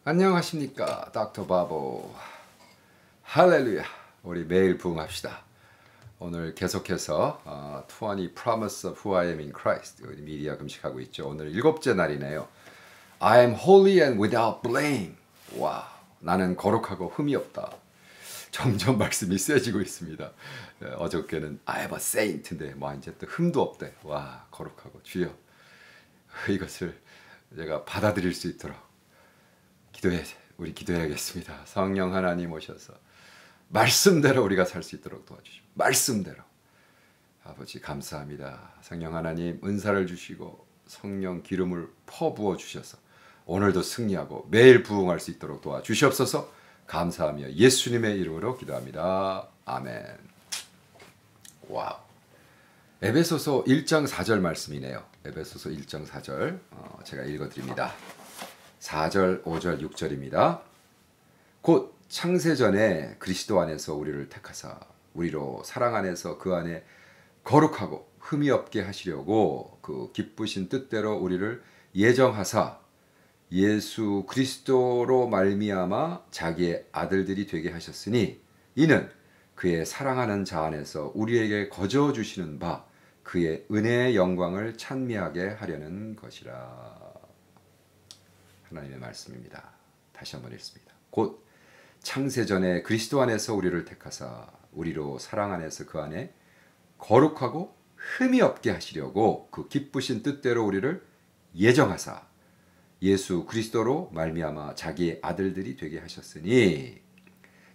안녕하십니까, 닥터 바보. 할렐루야. 우리 매일 부흥합시다. 오늘 계속해서 20 Promise of Who I Am in Christ 우리 미디어 금식하고 있죠. 오늘 7째 날이네요. I am holy and without blame. 와, 나는 거룩하고 흠이 없다. 점점 말씀이 세지고 있습니다. 어저께는 I am a saint인데 이제 또 흠도 없대. 와, 거룩하고 주여 이것을 내가 받아들일 수 있도록 우리 기도해야겠습니다. 성령 하나님 오셔서 말씀대로 우리가 살 수 있도록 도와주시고, 말씀대로. 아버지 감사합니다. 성령 하나님 은사를 주시고 성령 기름을 퍼부어 주셔서 오늘도 승리하고 매일 부흥할 수 있도록 도와주시옵소서. 감사하며 예수님의 이름으로 기도합니다. 아멘. 와우. 에베소서 1장 4절 말씀이네요. 에베소서 1장 4절 제가 읽어드립니다. 4절, 5절, 6절입니다. 곧 창세전에 그리스도 안에서 우리를 택하사 우리로 사랑 안에서 그 안에 거룩하고 흠이 없게 하시려고 그 기쁘신 뜻대로 우리를 예정하사 예수 그리스도로 말미암아 자기의 아들들이 되게 하셨으니 이는 그의 사랑하는 자 안에서 우리에게 거저 주시는 바 그의 은혜의 영광을 찬미하게 하려는 것이라. 하나님의 말씀입니다. 다시 한번 읽습니다. 곧 창세전에 그리스도 안에서 우리를 택하사 우리로 사랑 안에서 그 안에 거룩하고 흠이 없게 하시려고 그 기쁘신 뜻대로 우리를 예정하사 예수 그리스도로 말미암아 자기의 아들들이 되게 하셨으니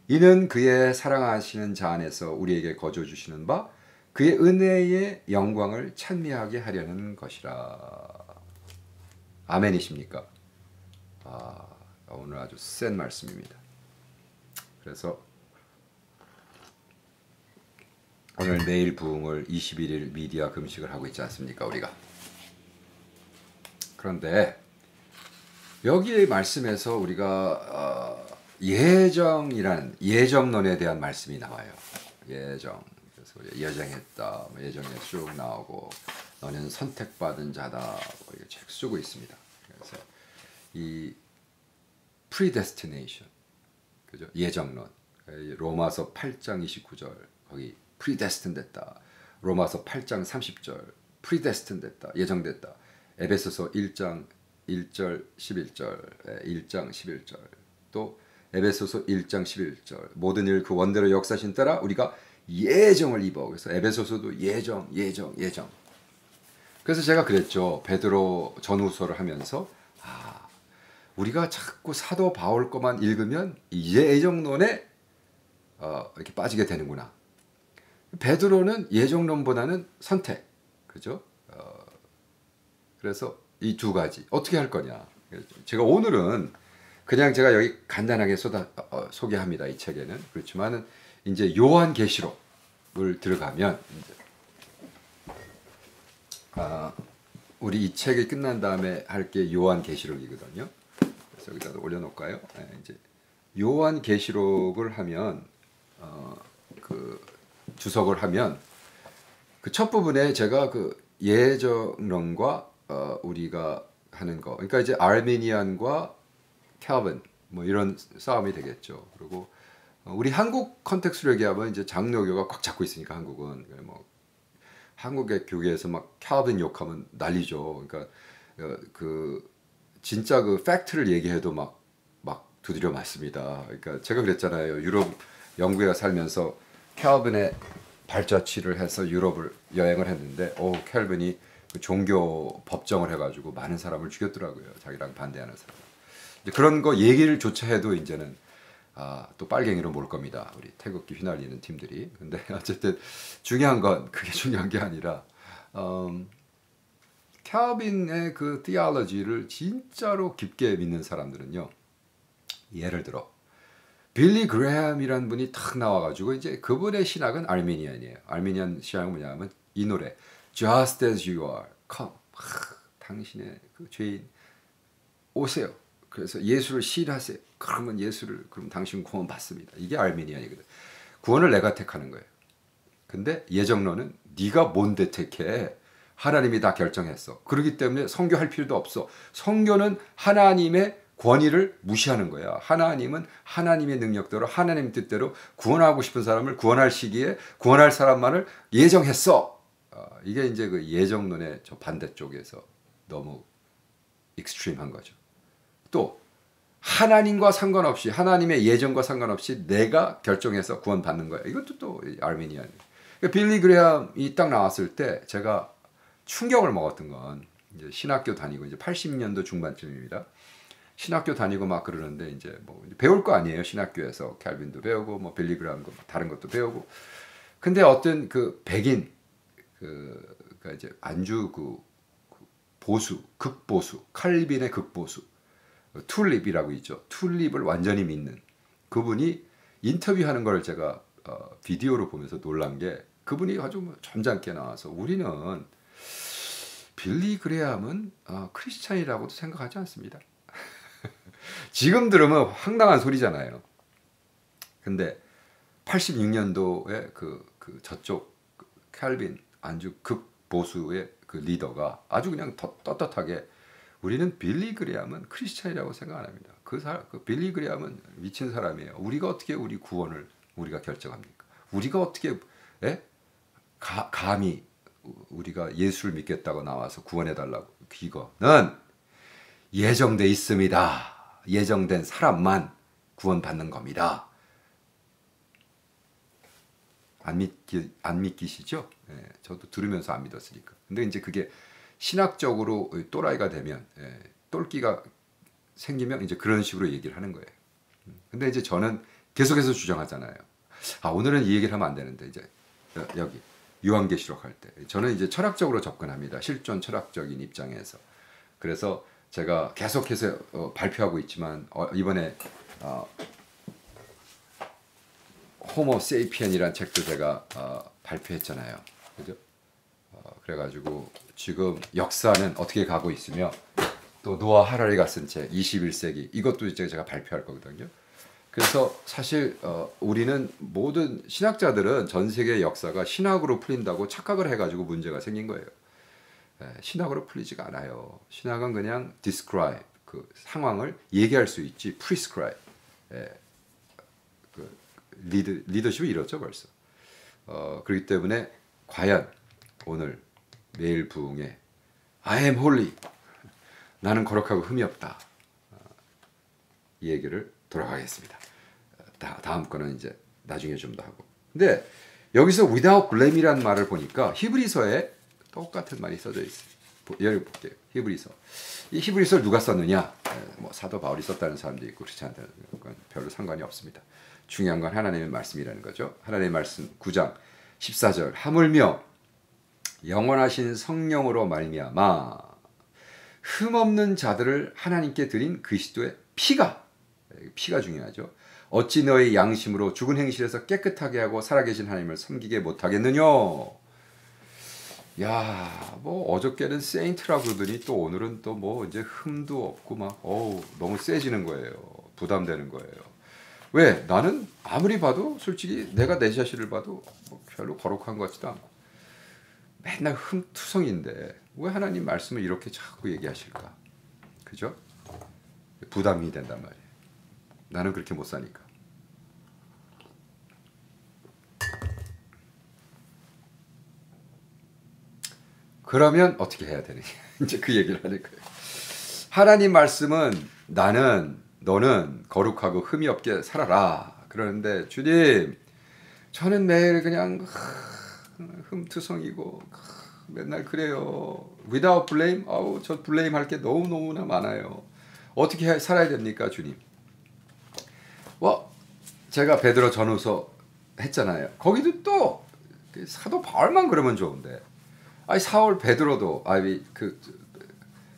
이는 그의 사랑하시는 자 안에서 우리에게 거저 주시는 바 그의 은혜의 영광을 찬미하게 하려는 것이라. 아멘이십니까? 오늘 아주 센 말씀입니다. 그래서 오늘 매일 부흥을 21일 미디어 금식을 하고 있지 않습니까, 우리가? 그런데 여기의 말씀에서 우리가 예정이라는 예정론에 대한 말씀이 나와요. 예정. 그래서 우리가 예정했다, 예정에 쭉 나오고 너는 선택받은 자다, 이렇게 책 쓰고 있습니다. 그래서 이 predestination, 그죠? 예정론. 로마서 8장 29절 거기 predestined 됐다. 로마서 8장 30절 predestined 됐다. 예정됐다. 에베소서 1장 1절 11절 1장 11절 또 에베소서 1장 11절 모든 일 그 원대로 역사신 따라 우리가 예정을 입어. 그래서 에베소서도 예정. 그래서 제가 그랬죠. 베드로 전후서를 하면서 우리가 자꾸 사도 바울 것만 읽으면 이 예정론에 이렇게 빠지게 되는구나. 베드로는 예정론보다는 선택, 그죠? 그래서 이 두 가지 어떻게 할 거냐. 제가 오늘은 그냥 제가 여기 간단하게 소개합니다. 이 책에는. 그렇지만은 이제 요한계시록을 들어가면 우리 이 책이 끝난 다음에 할 게 요한계시록이거든요. 그래서 여기다 올려놓을까요? 네, 이제 요한계시록을 하면 그 주석을 하면 그 첫 부분에 제가 그 예정론과 우리가 하는 거, 그러니까 이제 아르미니안과 캘빈 이런 싸움이 되겠죠. 그리고 우리 한국 컨텍스트로 얘기하면 이제 장로교가 꽉 잡고 있으니까 한국은 한국의 교계에서 막 캘빈 욕하면 난리죠. 그러니까 그 진짜 그 팩트를 얘기해도 막 두드려 맞습니다. 그러니까 제가 그랬잖아요. 유럽 영국에 살면서 캘빈의 발자취를 해서 유럽을 여행을 했는데 캘빈이 그 종교 법정을 해가지고 많은 사람을 죽였더라고요. 자기랑 반대하는 사람. 이제 그런 거 얘기를 조차 해도 이제는 또 빨갱이로 몰 겁니다. 우리 태극기 휘날리는 팀들이. 근데 어쨌든 중요한 건 그게 중요한 게 아니라 캘빈의 그 theology를 진짜로 깊게 믿는 사람들은요. 예를 들어 빌리 그레함이라는 분이 탁 나와가지고 이제 그분의 신학은 아르미니안이에요. 아르미니안 신학은 뭐냐면 이 노래 Just as you are, come. 당신의 그 죄인 오세요. 그래서 예수를 시인하세요. 그러면 그럼 당신 구원 받습니다. 이게 아르미니안이거든. 구원을 내가 택하는 거예요. 근데 예정론은 네가 뭔데 택해? 하나님이 다 결정했어. 그렇기 때문에 선교할 필요도 없어. 선교는 하나님의 권위를 무시하는 거야. 하나님은 하나님의 능력대로 하나님 뜻대로 구원하고 싶은 사람을 구원할 시기에 구원할 사람만을 예정했어. 이게 이제 그 예정론의 저 반대쪽에서 너무 익스트림한 거죠. 또 하나님과 상관없이 하나님의 예정과 상관없이 내가 결정해서 구원받는 거야. 이것도 또 아르미니안. 빌리 그레함이 딱 나왔을 때 제가 충격을 먹었던 건 이제 신학교 다니고 이제 80년도 중반쯤입니다. 신학교 다니고 막 그러는데 이제 뭐 배울 거 아니에요. 신학교에서 캘빈도 배우고 뭐 빌리 그레함도 다른 것도 배우고. 근데 어떤 그 백인 그러니까 이제 안주 그 보수, 극보수, 칼빈의 극보수, 툴립이라고 있죠. 툴립을 완전히 믿는 그분이 인터뷰하는 걸 제가 비디오로 보면서 놀란 게 그분이 아주 뭐 점잖게 나와서 우리는 빌리 그레함은 크리스찬이라고도 생각하지 않습니다. 지금 들으면 황당한 소리잖아요. 근데 86년도에 그 저쪽 캘빈 안주 극보수의 그 리더가 아주 그냥 떳떳하게 우리는 빌리 그레함은 크리스찬이라고 생각 안 합니다. 그 빌리 그레함은 미친 사람이에요. 우리가 어떻게 우리 구원을 우리가 결정합니까? 우리가 어떻게 감히 우리가 예수를 믿겠다고 나와서 구원해달라고. 이거는 예정돼 있습니다. 예정된 사람만 구원받는 겁니다. 안 믿기시죠? 예, 저도 들으면서 안 믿었으니까. 근데 이제 그게 신학적으로 또라이가 되면 똘끼가 생기면 이제 그런 식으로 얘기를 하는 거예요. 근데 이제 저는 계속해서 주장하잖아요. 오늘은 이 얘기를 하면 안 되는데 이제 여기 요한계시록 할 때 저는 이제 철학적으로 접근합니다. 실존 철학적인 입장에서. 그래서 제가 계속해서 발표하고 있지만 이번에 호모 세이피엔이라는 책도 제가 발표했잖아요. 그죠? 그래가지고 지금 역사는 어떻게 가고 있으며 또 노아 하라리가 쓴 책 21세기 이것도 이제 제가 발표할 거거든요. 그래서 사실 우리는 모든 신학자들은 전 세계 역사가 신학으로 풀린다고 착각을 해가지고 문제가 생긴 거예요. 신학으로 풀리지가 않아요. 신학은 그냥 describe 그 상황을 얘기할 수 있지 prescribe. 그 리더십이 이렇죠 벌써. 그렇기 때문에 과연 오늘 매일 부흥에 I am holy 나는 거룩하고 흠이 없다 이 얘기를 돌아가겠습니다. 다음 거는 이제 나중에 좀 더 하고. 근데 여기서 without blame이라는 말을 보니까 히브리서에 똑같은 말이 써져 있어요. 열어볼게요. 히브리서. 이 히브리서를 누가 썼느냐? 뭐 사도 바울이 썼다는 사람도 있고 그렇지 않다는 건 별로 상관이 없습니다. 중요한 건 하나님의 말씀이라는 거죠. 하나님의 말씀 9장 14절 하물며 영원하신 성령으로 말미암아 흠없는 자들을 하나님께 드린 그리스도의 피가 중요하죠. 어찌 너의 양심으로 죽은 행실에서 깨끗하게 하고 살아계신 하나님을 섬기게 못하겠느냐. 야, 뭐 어저께는 세인트라고 그러더니 또 오늘은 또 뭐 이제 흠도 없고 막 너무 세지는 거예요. 부담되는 거예요. 왜? 나는 아무리 봐도 솔직히 내가 내 자신을 봐도 뭐 별로 거룩한 것 같지도 않고 맨날 흠투성인데 왜 하나님 말씀을 이렇게 자꾸 얘기하실까? 그죠? 부담이 된단 말이에요. 나는 그렇게 못 사니까. 그러면 어떻게 해야 되느냐? 이제 그 얘기를 하는 거예요. 하나님 말씀은 너는 거룩하고 흠이 없게 살아라. 그러는데 주님, 저는 매일 그냥 흠투성이고 맨날 그래요. Without blame? 저 블레임 할 게 너무너무나 많아요. 어떻게 살아야 됩니까, 주님? 제가 베드로 전후서 했잖아요. 거기도 또 사도 바울만 그러면 좋은데 사울 베드로도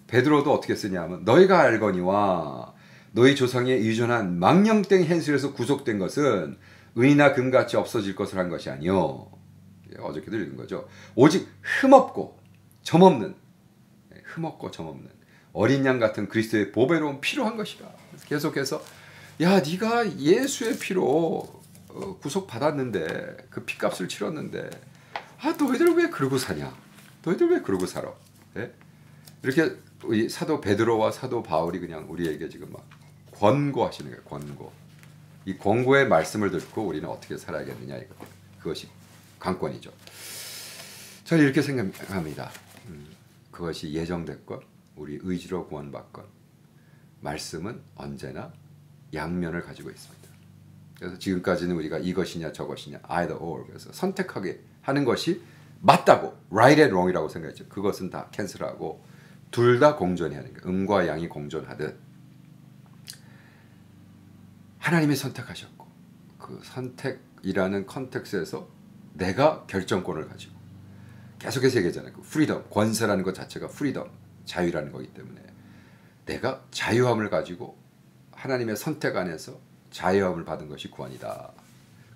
베드로도 어떻게 쓰냐면 너희가 알거니와 너희 조상에 의존한 망령된 행실에서 구속된 것은 은이나 금같이 없어질 것을 한 것이 아니요. 어저께도 읽은 거죠. 오직 흠없고 점없는 어린 양 같은 그리스도의 보배로운 피로 한 것이라. 계속해서 네가 예수의 피로 구속받았는데 그 피값을 치렀는데 너희들 왜 그러고 사냐? 너희들 왜 그러고 살아? 네? 이렇게 이 사도 베드로와 사도 바울이 그냥 우리에게 지금 막 권고하시는 거예요. 권고. 이 권고의 말씀을 듣고 우리는 어떻게 살아야겠느냐 이거. 그것이 관건이죠. 저는 이렇게 생각합니다. 그것이 예정됐건 우리 의지로 구원받건 말씀은 언제나 양면을 가지고 있습니다. 그래서 지금까지는 우리가 이것이냐 저것이냐 either or 그래서 선택하게 하는 것이 맞다고 right and wrong이라고 생각했죠. 그것은 다 캔슬하고 둘 다 공존해야 하는 거예요. 음과 양이 공존하듯 하나님이 선택하셨고 그 선택이라는 컨텍스트에서 내가 결정권을 가지고 계속해서 얘기하잖아요. 그 프리덤, 권세라는 것 자체가 프리덤, 자유라는 거기 때문에 내가 자유함을 가지고 하나님의 선택 안에서 자유함을 받은 것이 구원이다.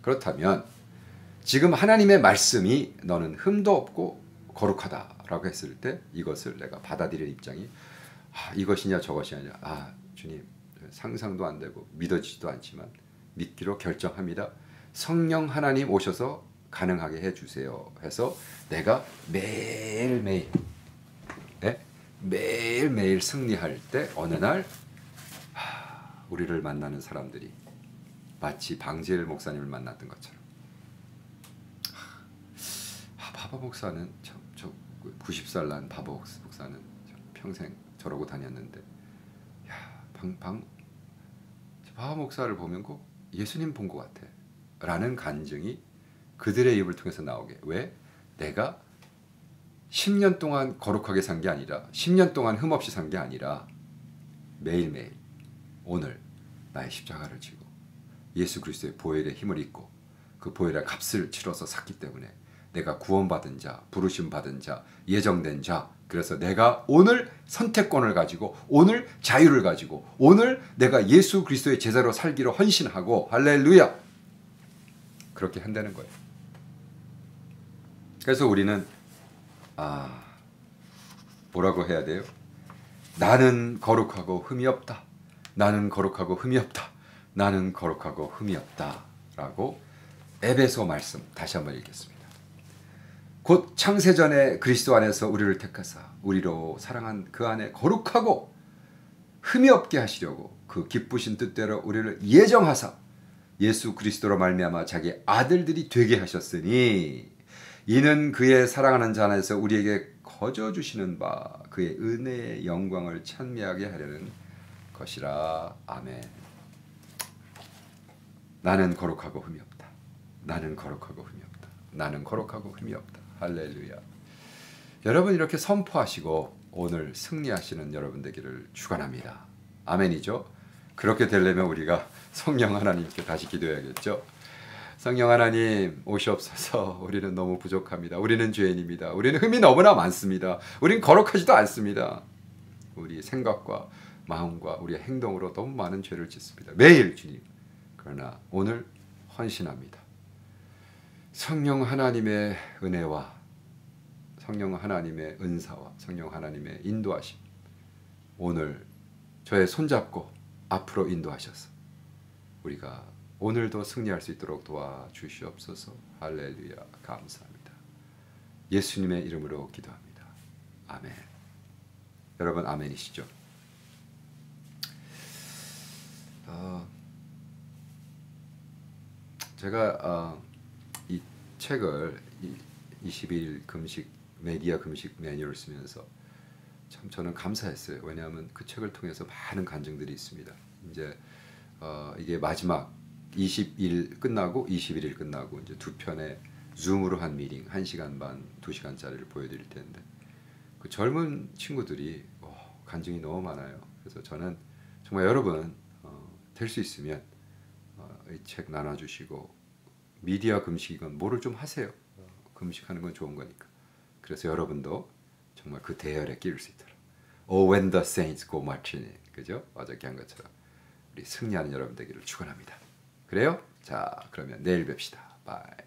그렇다면 지금 하나님의 말씀이 너는 흠도 없고 거룩하다라고 했을 때 이것을 내가 받아들일 입장이 이것이냐 저것이 아니라 주님 상상도 안 되고 믿어지지도 않지만 믿기로 결정합니다. 성령 하나님 오셔서 가능하게 해주세요 해서 내가 매일매일 매일매일 승리할 때 어느 날 우리를 만나는 사람들이 마치 방지엘 목사님을 만났던 것처럼 바바 목사는 참, 저 90살 난 바바 목사는 평생 저러고 다녔는데 바바 목사를 보면 꼭 예수님 본 것 같아 라는 간증이 그들의 입을 통해서 나오게. 왜? 내가 10년 동안 거룩하게 산 게 아니라 10년 동안 흠없이 산 게 아니라 매일매일 오늘 나의 십자가를 지고 예수 그리스도의 보혈의 힘을 입고 그 보혈의 값을 치러서 샀기 때문에 내가 구원받은 자, 부르심 받은 자, 예정된 자. 그래서 내가 오늘 선택권을 가지고 오늘 자유를 가지고 오늘 내가 예수 그리스도의 제자로 살기로 헌신하고 할렐루야. 그렇게 한다는 거예요. 그래서 우리는 뭐라고 해야 돼요? 나는 거룩하고 흠이 없다. 나는 거룩하고 흠이 없다. 나는 거룩하고 흠이 없다. 라고 에베소 말씀 다시 한번 읽겠습니다. 곧 창세전에 그리스도 안에서 우리를 택하사 우리로 사랑한 그 안에 거룩하고 흠이 없게 하시려고 그 기쁘신 뜻대로 우리를 예정하사 예수 그리스도로 말미암아 자기 아들들이 되게 하셨으니 이는 그의 사랑하는 자 안에서 우리에게 거저 주시는 바 그의 은혜의 영광을 찬미하게 하려는 것이라. 아멘. 나는 거룩하고 흠이 없다. 나는 거룩하고 흠이 없다. 나는 거룩하고 흠이 없다. 할렐루야. 여러분 이렇게 선포하시고 오늘 승리하시는 여러분 되기를 축원합니다. 아멘이죠. 그렇게 되려면 우리가 성령 하나님께 다시 기도해야겠죠. 성령 하나님 오시옵소서. 우리는 너무 부족합니다. 우리는 죄인입니다. 우리는 흠이 너무나 많습니다. 우리는 거룩하지도 않습니다. 우리 생각과 마음과 우리의 행동으로 너무 많은 죄를 짓습니다. 매일 주님. 그러나 오늘 헌신합니다. 성령 하나님의 은혜와 성령 하나님의 은사와 성령 하나님의 인도하심 오늘 저의 손잡고 앞으로 인도하셔서 우리가 오늘도 승리할 수 있도록 도와주시옵소서. 할렐루야. 감사합니다. 예수님의 이름으로 기도합니다. 아멘. 여러분 아멘이시죠? 제가 이 책을 20일 금식 메디아 금식 매뉴얼을 쓰면서 참 저는 감사했어요. 왜냐하면 그 책을 통해서 많은 간증들이 있습니다. 이제 이게 마지막 20일 끝나고 21일 끝나고 이제 두 편의 줌으로 한 미팅 1시간 반 2시간짜리를 보여드릴 텐데 그 젊은 친구들이 간증이 너무 많아요. 그래서 저는 정말 여러분 될 수 있으면 이 책 나눠주시고 미디어 금식이건 뭐를 좀 하세요. 금식하는 건 좋은 거니까. 그래서 여러분도 정말 그 대열에 끼울 수 있도록 Oh when the saints go marching in. 그죠? 어저께 한 것처럼 우리 승리하는 여러분 되기를 축원합니다. 그래요? 자 그러면 내일 뵙시다. 바이.